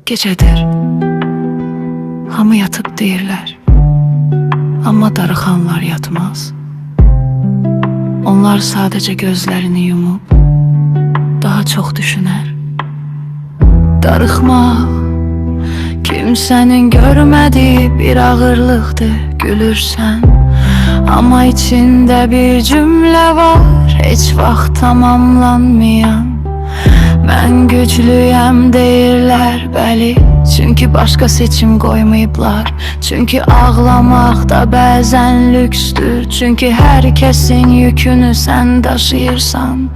Gecədir, hamı yatıb deyirlər, amma darıxanlar yatmaz. Onlar sadəcə gözlərini yumub daha çox düşünər. Darıxmaq kimsənin görmədiyi bir ağırlıqdır, gülürsən. Amma içində bir cümlə var, heç vaxt tamamlanmayan. Mən güclüyəm deyirlər, bəli, çünki başqa seçim qoymayıblar. Çünki ağlamaq da bəzən lüksdür, çünki hər kəsin yükünü sən daşıyırsan.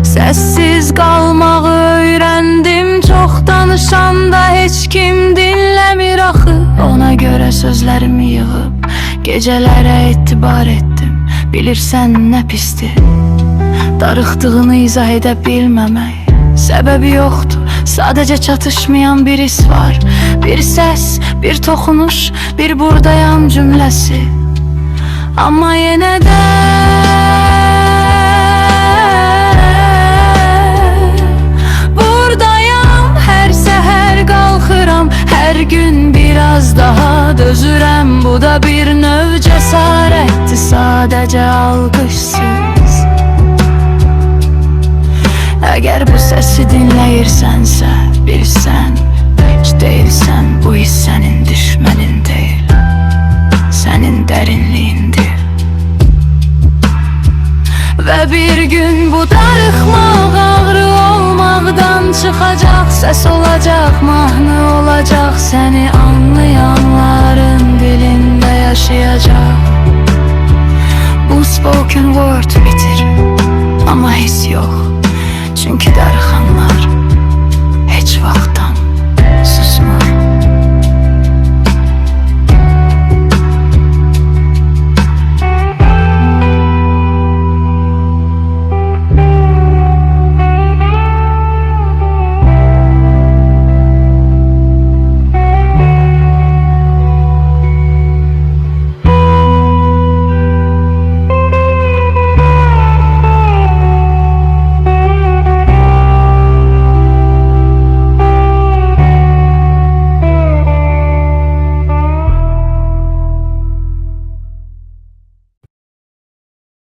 Səssiz qalmağı öyrəndim, çox danışanda heç kim dinləmir axı. Ona görə sözlərimi yığıb gecələrə etibar etdim. Bilirsən nə pisdir darıxdığını izah edə bilməmək. Səbəbi yoxdur, sadəcə çatışmayan bir his var. Bir səs, bir toxunuş, bir buradayam cümləsi. Amma yenə də buradayam, hər səhər qalxıram, hər gün biraz daha dözürəm. Bu da bir növ cəsarətdir, sadəcə alqışsız. Əgər bu səsi dinləyirsənsə, bilsən, heç deyilsən. Bu hiss sənin düşmənin deyil, sənin dərinliyindir. Və bir gün bu darıxmaq ağrı olmaqdan çıxacaq. Səs olacaq, mahnı olacaq, səni anlayanların dilində yaşayacaq. Bu spoken word bitir, amma hiss yox. Çünki darıxanlar